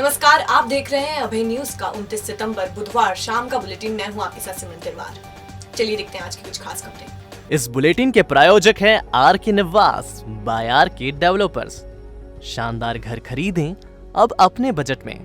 नमस्कार, आप देख रहे हैं अभय न्यूज का 29 सितंबर बुधवार शाम का बुलेटिन। मैं हूं आपके साथ सिमरन तिवारी। चलिए देखते हैं आज की कुछ खास खबरें। इस बुलेटिन के प्रायोजक हैं आर के निवास बाय आर के डेवलपर्स। शानदार घर खरीदें अब अपने बजट में।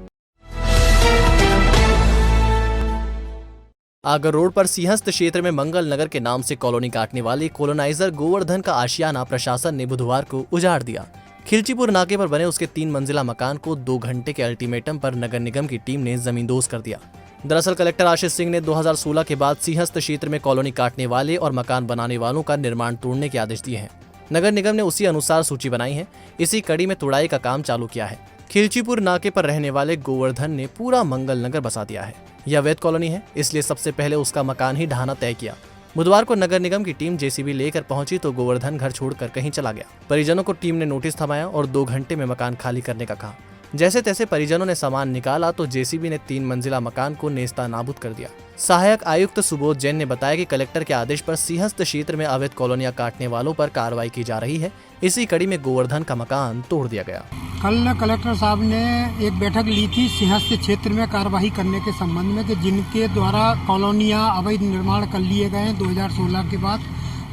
आगर रोड पर सिंहस्थ क्षेत्र में मंगल नगर के नाम से कॉलोनी काटने वाले कॉलोनाइजर गोवर्धन का आशियाना प्रशासन ने बुधवार को उजाड़ दिया। खिलचीपुर नाके पर बने उसके 3 मंजिला मकान को 2 घंटे के अल्टीमेटम पर नगर निगम की टीम ने जमींदोज कर दिया। दरअसल कलेक्टर आशीष सिंह ने 2016 के बाद सिंहस्थ क्षेत्र में कॉलोनी काटने वाले और मकान बनाने वालों का निर्माण तोड़ने के आदेश दिए हैं। नगर निगम ने उसी अनुसार सूची बनाई है। इसी कड़ी में तुड़ाई का काम चालू किया है। खिलचीपुर नाके पर रहने वाले गोवर्धन ने पूरा मंगल नगर बसा दिया है। यह अवैध कॉलोनी है, इसलिए सबसे पहले उसका मकान ही ढहाना तय किया। बुधवार को नगर निगम की टीम जेसीबी लेकर पहुंची तो गोवर्धन घर छोड़कर कहीं चला गया। परिजनों को टीम ने नोटिस थमाया और 2 घंटे में मकान खाली करने का कहा। जैसे तैसे परिजनों ने सामान निकाला तो जेसीबी ने 3 मंजिला मकान को नेस्ता नाबूद कर दिया। सहायक आयुक्त सुबोध जैन ने बताया कि कलेक्टर के आदेश पर सिंहस्थ क्षेत्र में अवैध कॉलोनियां काटने वालों पर कार्रवाई की जा रही है। इसी कड़ी में गोवर्धन का मकान तोड़ दिया गया। कल कलेक्टर साहब ने एक बैठक ली थी सिंहस्थ क्षेत्र में कार्रवाई करने के संबंध में कि जिनके द्वारा कॉलोनियां अवैध निर्माण कर लिए गए हैं 2016 के बाद,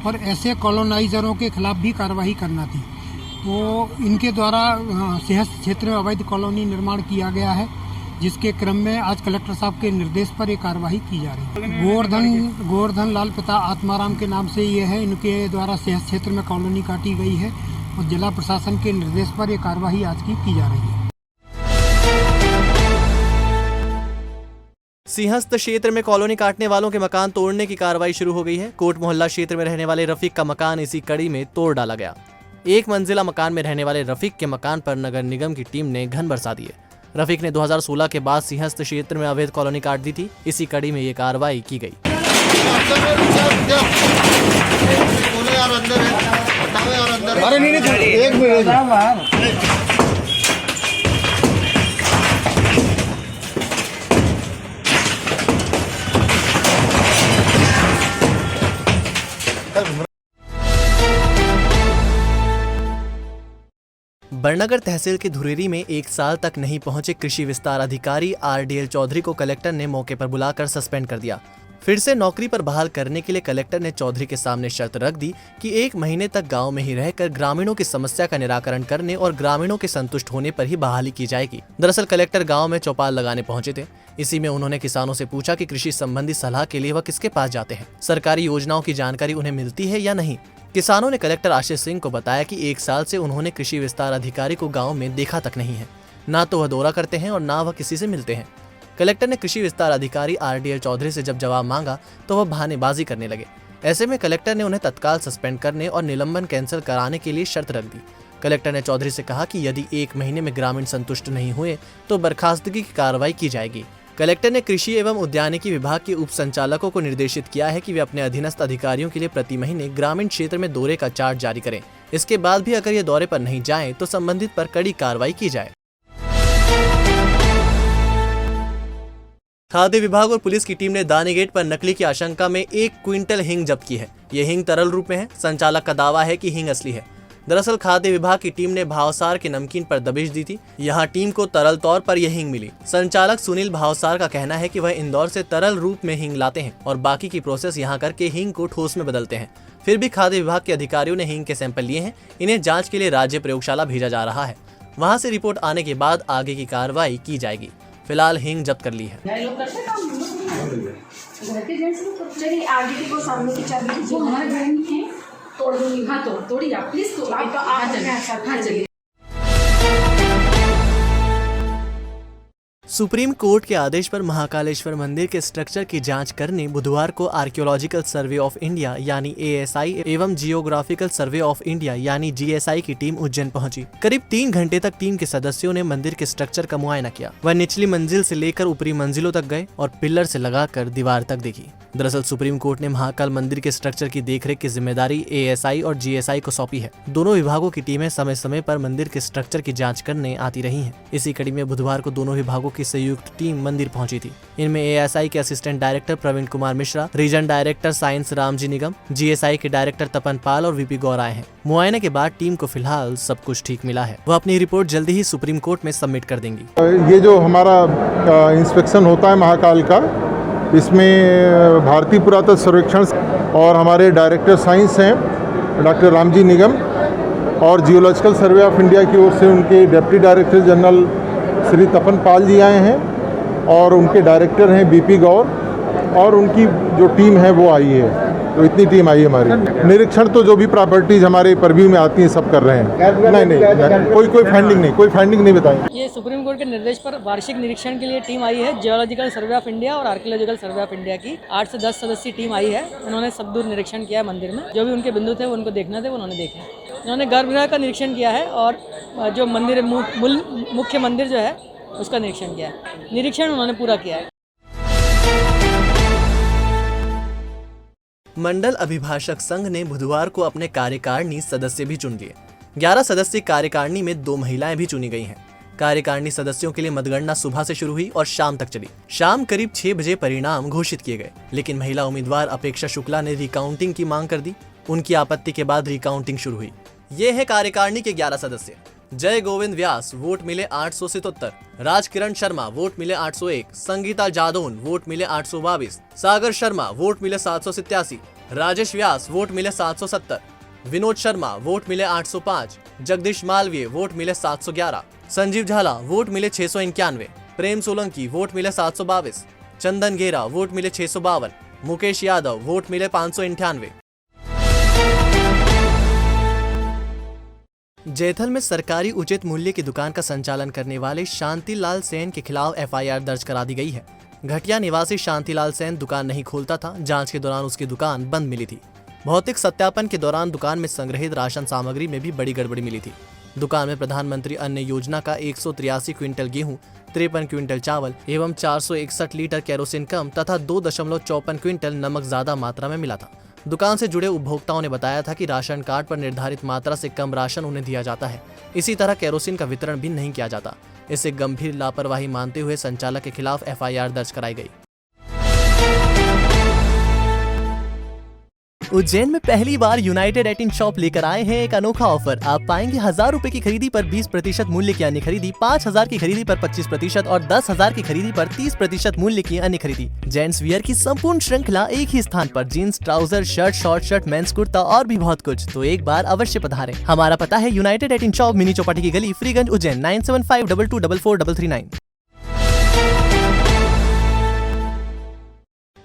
और ऐसे कॉलोनाइजरों के खिलाफ भी कार्रवाई करना थी। तो इनके द्वारा सिंहस्थ क्षेत्र में अवैध कॉलोनी निर्माण किया गया है, जिसके क्रम में आज कलेक्टर साहब के निर्देश पर एक कार्रवाई की जा रही है। गोवर्धन लाल पिता आत्माराम के नाम से ये है। इनके द्वारा सिंहस्थ क्षेत्र में कॉलोनी काटी गई है और जिला प्रशासन के निर्देश पर यह कार्रवाई आज की जा रही है। सिंहस्थ क्षेत्र में कॉलोनी काटने वालों के मकान तोड़ने की कार्रवाई शुरू हो गई है। कोट मोहल्ला क्षेत्र में रहने वाले रफीक का मकान इसी कड़ी में तोड़ डाला गया। 1 मंजिला मकान में रहने वाले रफीक के मकान पर नगर निगम की टीम ने घन बरसा दिए। रफीक ने 2016 के बाद सिंहस्थ क्षेत्र में अवैध कॉलोनी काट दी थी। इसी कड़ी में ये कार्रवाई की गई। बड़नगर तहसील के धुरेरी में 1 साल तक नहीं पहुंचे कृषि विस्तार अधिकारी आरडीएल चौधरी को कलेक्टर ने मौके पर बुलाकर सस्पेंड कर दिया। फिर से नौकरी पर बहाल करने के लिए कलेक्टर ने चौधरी के सामने शर्त रख दी कि 1 महीने तक गांव में ही रहकर ग्रामीणों की समस्या का निराकरण करने और ग्रामीणों के संतुष्ट होने पर ही बहाली की जाएगी। दरअसल कलेक्टर गाँव में चौपाल लगाने पहुंचे थे। इसी में उन्होंने किसानों से पूछा कि कृषि संबंधी सलाह के लिए वह किसके पास जाते हैं, सरकारी योजनाओं की जानकारी उन्हें मिलती है या नहीं। किसानों ने कलेक्टर आशीष सिंह को बताया कि 1 साल से उन्होंने कृषि विस्तार अधिकारी को गांव में देखा तक नहीं है। ना तो वह दौरा करते हैं और ना वह किसी से मिलते हैं। कलेक्टर ने कृषि विस्तार अधिकारी आरडीएल चौधरी से जब जवाब मांगा तो वह बहानेबाजी करने लगे। ऐसे में कलेक्टर ने उन्हें तत्काल सस्पेंड करने और निलंबन कैंसिल कराने के लिए शर्त रख दी। कलेक्टर ने चौधरी से कहा कि यदि 1 महीने में ग्रामीण संतुष्ट नहीं हुए तो बर्खास्तगी की कार्रवाई की जाएगी। कलेक्टर ने कृषि एवं उद्यानिकी विभाग के उप संचालकों को निर्देशित किया है कि वे अपने अधीनस्थ अधिकारियों के लिए प्रति महीने ग्रामीण क्षेत्र में दौरे का चार्ट जारी करें। इसके बाद भी अगर ये दौरे पर नहीं जाएं तो संबंधित पर कड़ी कार्रवाई की जाए। खाद्य विभाग और पुलिस की टीम ने दानी गेट पर नकली की आशंका में 1 क्विंटल हींग जब्त की है। ये हींग तरल रूप में है। संचालक का दावा है कि हींग असली है। दरअसल खाद्य विभाग की टीम ने भावसार के नमकीन पर दबिश दी थी। यहाँ टीम को तरल तौर पर यह हींग मिली। संचालक सुनील भावसार का कहना है कि वह इंदौर से तरल रूप में हींग लाते हैं और बाकी की प्रोसेस यहाँ करके हींग को ठोस में बदलते हैं। फिर भी खाद्य विभाग के अधिकारियों ने हींग के सैंपल लिए हैं। इन्हें जाँच के लिए राज्य प्रयोगशाला भेजा जा रहा है। वहाँ से रिपोर्ट आने के बाद आगे की कार्रवाई की जाएगी। फिलहाल हींग जब्त कर ली है। तोड़ दूंगी। हाँ तोड़िए आप प्लीज। तो आप चलिए। सुप्रीम कोर्ट के आदेश पर महाकालेश्वर मंदिर के स्ट्रक्चर की जांच करने बुधवार को आर्कियोलॉजिकल सर्वे ऑफ इंडिया यानी ASI एवं जियोग्राफिकल सर्वे ऑफ इंडिया यानी GSI की टीम उज्जैन पहुंची। करीब 3 घंटे तक टीम के सदस्यों ने मंदिर के स्ट्रक्चर का मुआयना किया। वह निचली मंजिल से लेकर ऊपरी मंजिलों तक गए और पिलर से लगाकर दीवार तक देखी। दरअसल सुप्रीम कोर्ट ने महाकाल मंदिर के स्ट्रक्चर की देखरेख की जिम्मेदारी ASI और GSI को सौंपी है। दोनों विभागों की टीमें समय समय पर मंदिर के स्ट्रक्चर की जाँच करने आती रही है। इसी कड़ी में बुधवार को दोनों विभागों की संयुक्त टीम मंदिर पहुंची थी। इनमें एएसआई के assistant director Praveen Kumar Mishra, region director science Ramji Nigam, GSI के डायरेक्टर तपन पाल और वीपी गौर आए हैं। मुआयने के बाद टीम को फिलहाल सब कुछ ठीक मिला है। वह अपनी रिपोर्ट जल्दी ही सुप्रीम कोर्ट में सबमिट कर देंगी। ये जो हमारा इंस्पेक्शन होता है महाकाल का, इसमें भारतीय पुरातत्व सर्वेक्षण और हमारे डायरेक्टर साइंस हैं डॉक्टर रामजी निगम और जियोलॉजिकल सर्वे ऑफ इंडिया की ओर से उनके डिप्टी डायरेक्टर जनरल श्री तपन पाल जी आए हैं और उनके डायरेक्टर हैं बीपी गौर और उनकी जो टीम है वो आई है। तो इतनी टीम आई है हमारी। निरीक्षण तो जो भी प्रॉपर्टीज हमारे परव्यू में आती हैं सब कर रहे हैं। नहीं, कोई फाइंडिंग नहीं बताएंगे। ये सुप्रीम कोर्ट के निर्देश पर वार्षिक निरीक्षण के लिए टीम आई है। जियोलॉजिकल सर्वे ऑफ इंडिया और आर्कियोलॉजिकल सर्वे ऑफ इंडिया की 8 से 10 सदस्यीय टीम आई है। उन्होंने सब दूर निरीक्षण किया है मंदिर में। जो भी उनके बिंदु थे उनको देखना थे, उन्होंने देखे। उन्होंने गर्भगृह का निरीक्षण किया है और जो मंदिर मुख्य मंदिर जो है उसका निरीक्षण किया है। निरीक्षण उन्होंने पूरा किया है। मंडल अभिभाषक संघ ने बुधवार को अपने कार्यकारिणी सदस्य भी चुन लिए। 11 सदस्यीय कार्यकारिणी में 2 महिलाएं भी चुनी गई हैं। कार्यकारिणी सदस्यों के लिए मतगणना सुबह से शुरू हुई और शाम तक चली। शाम करीब 6 बजे परिणाम घोषित किए गए, लेकिन महिला उम्मीदवार अपेक्षा शुक्ला ने रिकाउंटिंग की मांग कर दी। उनकी आपत्ति के बाद रिकाउंटिंग शुरू हुई। ये है कार्यकारिणी के 11 सदस्य। जय गोविंद व्यास वोट मिले 877, राजकिरण शर्मा वोट मिले 801, संगीता जादौन वोट मिले 822, सागर शर्मा वोट मिले 787, राजेश व्यास वोट मिले 770, विनोद शर्मा वोट मिले 805, जगदीश मालवीय वोट मिले 711, संजीव झाला वोट मिले 691, प्रेम सोलंकी वोट मिले 722, चंदन गेरा वोट मिले 652, मुकेश यादव वोट मिले 598। जैथल में सरकारी उचित मूल्य की दुकान का संचालन करने वाले शांतिलाल सेन के खिलाफ एफआईआर दर्ज करा दी गई है। घटिया निवासी शांतिलाल सेन दुकान नहीं खोलता था। जांच के दौरान उसकी दुकान बंद मिली थी। भौतिक सत्यापन के दौरान दुकान में संग्रहित राशन सामग्री में भी बड़ी गड़बड़ी मिली थी। दुकान में प्रधानमंत्री अन्न योजना का 183 क्विंटल गेहूं, 53 क्विंटल चावल एवं 461 लीटर केरोसिन कम तथा 2.54 क्विंटल नमक ज्यादा मात्रा में मिला था। दुकान से जुड़े उपभोक्ताओं ने बताया था कि राशन कार्ड पर निर्धारित मात्रा से कम राशन उन्हें दिया जाता है। इसी तरह केरोसिन का वितरण भी नहीं किया जाता। इसे गंभीर लापरवाही मानते हुए संचालक के खिलाफ एफआईआर दर्ज कराई गई। उज्जैन में पहली बार यूनाइटेड 18 शॉप लेकर आए हैं एक अनोखा ऑफर। आप पाएंगे 1000 रुपए की खरीदी पर 20% मूल्य की अन्य खरीदी, 5000 की खरीदी पर 25% और 10,000 की खरीदी पर 30% मूल्य की अन्य खरीदी। जेंट्स वियर की संपूर्ण श्रृंखला एक ही स्थान पर। Jeans, trouser, shirt, short shirt, men's kurta और भी बहुत कुछ। तो एक बार अवश्य पधारें। हमारा पता है यूनाइटेड 18 शॉप, मिनी चौपाटी की गली, फ्रीगंज, उज्जैन 9752244339।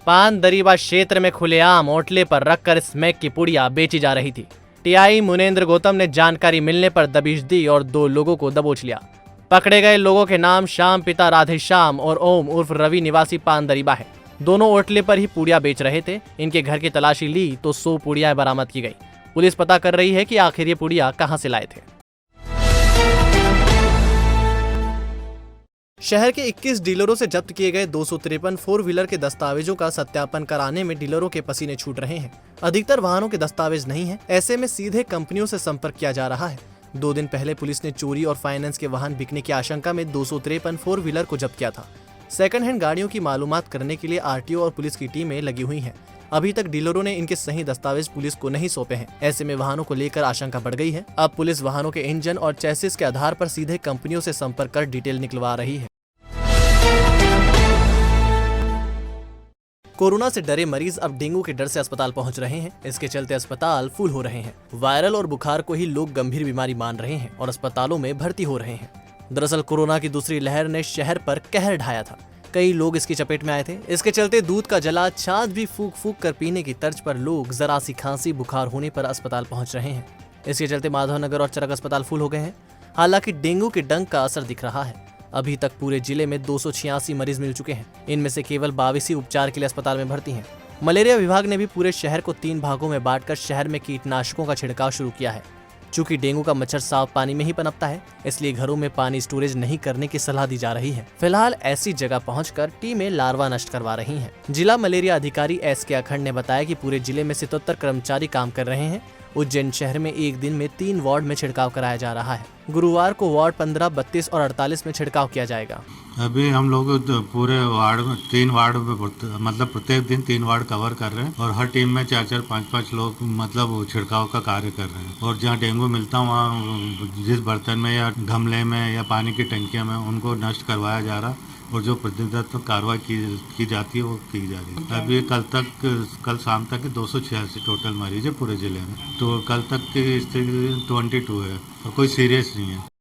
पान दरीबा क्षेत्र में खुलेआम ओटले पर रखकर स्मैक की पुड़िया बेची जा रही थी। टीआई मुनेंद्र गौतम ने जानकारी मिलने पर दबिश दी और 2 लोगों को दबोच लिया। पकड़े गए लोगों के नाम श्याम पिता राधेश्याम और ओम उर्फ रवि निवासी पान दरीबा है। दोनों ओटले पर ही पुड़िया बेच रहे थे। इनके घर की तलाशी ली तो 100 पुड़िया बरामद की गई। पुलिस पता कर रही है कि आखिर ये पुड़िया कहां से लाए थे। शहर के 21 डीलरों से जब्त किए गए 253 4 व्हीलर के दस्तावेजों का सत्यापन कराने में डीलरों के पसीने छूट रहे हैं। अधिकतर वाहनों के दस्तावेज नहीं हैं। ऐसे में सीधे कंपनियों से संपर्क किया जा रहा है। 2 दिन पहले पुलिस ने चोरी और फाइनेंस के वाहन बिकने की आशंका में 253 4 व्हीलर को जब्त किया था। सेकंड हैंड गाड़ियों की मालूमात करने के लिए आरटीओ और पुलिस की टीमें लगी हुई हैं। अभी तक डीलरों ने इनके सही दस्तावेज पुलिस को नहीं सौंपे हैं। ऐसे में वाहनों को लेकर आशंका बढ़ गई है। अब पुलिस वाहनों के इंजन और चेसिस के आधार पर सीधे कंपनियों से संपर्क कर डिटेल निकलवा रही है। कोरोना से डरे मरीज अब डेंगू के डर से अस्पताल पहुंच रहे हैं। इसके चलते अस्पताल फुल हो रहे हैं। वायरल और बुखार को ही लोग गंभीर बीमारी मान रहे हैं और अस्पतालों में भर्ती हो रहे हैं। दरअसल कोरोना की दूसरी लहर ने शहर पर कहर ढाया था। कई लोग इसकी चपेट में आए थे। इसके चलते दूध का जला छाछ भी फूक फूक कर पीने की तर्ज पर लोग जरा सी खांसी बुखार होने पर अस्पताल पहुंच रहे हैं। इसके चलते माधवनगर और चरक अस्पताल फुल हो गए हैं। हालांकि डेंगू के डंक का असर दिख रहा है। अभी तक पूरे जिले में 286 मरीज मिल चुके हैं। इनमें से केवल 22 ही उपचार के लिए अस्पताल में भर्ती हैं। मलेरिया विभाग ने भी पूरे शहर को 3 भागों में बांटकर शहर में कीटनाशकों का छिड़काव शुरू किया है। चूंकि डेंगू का मच्छर साफ पानी में ही पनपता है, इसलिए घरों में पानी स्टोरेज नहीं करने की सलाह दी जा रही है। फिलहाल ऐसी जगह पहुंचकर टीमें लार्वा नष्ट करवा रही हैं। जिला मलेरिया अधिकारी एस के अखंड ने बताया कि पूरे जिले में 77 कर्मचारी काम कर रहे हैं उज्जैन शहर में एक दिन में 3 वार्ड में छिड़काव कराया जा रहा है। गुरुवार को वार्ड 15, 32 और 48 में छिड़काव किया जाएगा। अभी हम लोग पूरे वार्ड में 3 वार्ड में मतलब प्रत्येक दिन 3 वार्ड कवर कर रहे हैं और हर टीम में 4-4, 5-5 लोग मतलब छिड़काव का कार्य कर रहे हैं। और जहाँ डेंगू मिलता है वहाँ जिस बर्तन में या गमले में या पानी की टंकियों में उनको नष्ट करवाया जा रहा और जो प्रतिनिधित्व कार्रवाई की जाती है वो की जा रही है। अभी कल शाम तक 286 टोटल मरीज है पूरे जिले में, तो कल तक की स्थिति 22 है और कोई सीरियस नहीं है।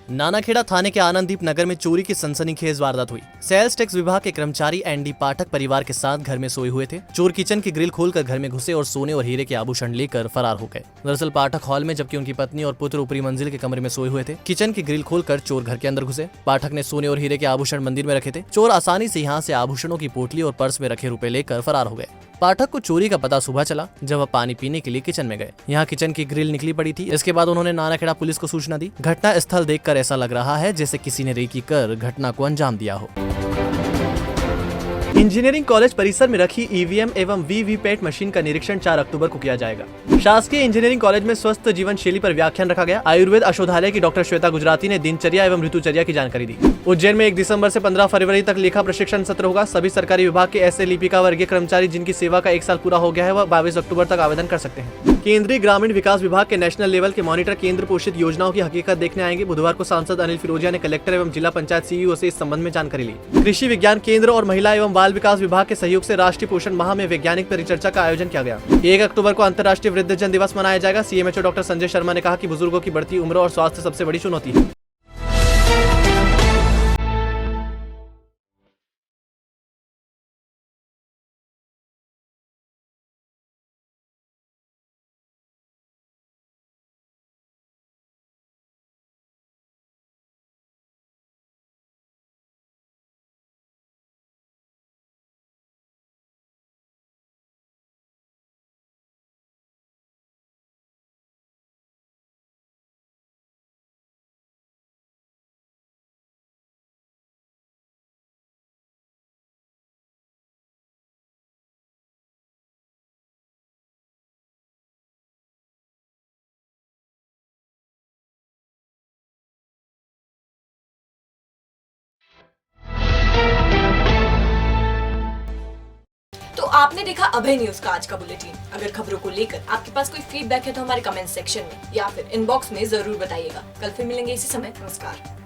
नानाखेड़ा थाने के आनंददीप नगर में चोरी की सनसनीखेज वारदात हुई। सेल्स टैक्स विभाग के कर्मचारी एनडी पाठक परिवार के साथ घर में सोए हुए थे। चोर किचन की ग्रिल खोलकर घर में घुसे और सोने और हीरे के आभूषण लेकर फरार हो गए। दरअसल पाठक हॉल में जबकि उनकी पत्नी और पुत्र ऊपरी मंजिल के कमरे में सोए हुए थे। किचन की ग्रिल खोलकर चोर घर के अंदर घुसे। पाठक ने सोने और हीरे के आभूषण मंदिर में रखे थे। चोर आसानी से यहाँ से आभूषणों की पोटली और पर्स में रखे रुपए लेकर फरार हो गए। पाठक को चोरी का पता सुबह चला जब वह पानी पीने के लिए किचन में गए। यहाँ किचन की ग्रिल निकली पड़ी थी। इसके बाद उन्होंने नानाखेड़ा पुलिस को सूचना दी। घटना स्थल देखकर ऐसा लग रहा है जैसे किसी ने रेकी कर घटना को अंजाम दिया हो। इंजीनियरिंग कॉलेज परिसर में रखी ईवीएम एवं वीवीपैट मशीन का निरीक्षण 4 अक्टूबर को किया जाएगा। शासकीय इंजीनियरिंग कॉलेज में स्वस्थ जीवन शैली पर व्याख्यान रखा गया। आयुर्वेद औषधालय की डॉक्टर श्वेता गुजराती ने दिनचर्या एवं ऋतुचर्या की जानकारी दी। उज्जैन में 1 दिसंबर से 15 फरवरी तक लेखा प्रशिक्षण सत्र होगा। सभी सरकारी विभाग के ऐसे लिपिका वर्गीय कर्मचारी जिनकी सेवा का 1 साल पूरा हो गया है वह 22 अक्टूबर तक आवेदन कर सकते हैं। केंद्रीय ग्रामीण विकास विभाग के नेशनल लेवल के मॉनिटर केंद्र पोषित योजनाओं की हकीकत देखने आएंगे। बुधवार को सांसद अनिल फिरोजिया ने कलेक्टर एवं जिला पंचायत सीईओ से इस संबंध में जानकारी ली। कृषि विज्ञान केंद्र और महिला एवं बाल विकास विभाग के सहयोग से राष्ट्रीय पोषण माह में वैज्ञानिक परिचर्चा का आयोजन किया गया। 1 अक्टूबर को अंतर्राष्ट्रीय वृद्धजन दिवस मनाया जाएगा। सीएमएचओ डॉक्टर संजय शर्मा ने कहा कि बुजुर्गों की बढ़ती उम्र और स्वास्थ्य सबसे बड़ी चुनौती है। तो आपने देखा अभय न्यूज का आज का बुलेटिन। अगर खबरों को लेकर आपके पास कोई फीडबैक है तो हमारे कमेंट सेक्शन में या फिर इनबॉक्स में जरूर बताइएगा। कल फिर मिलेंगे इसी समय। नमस्कार।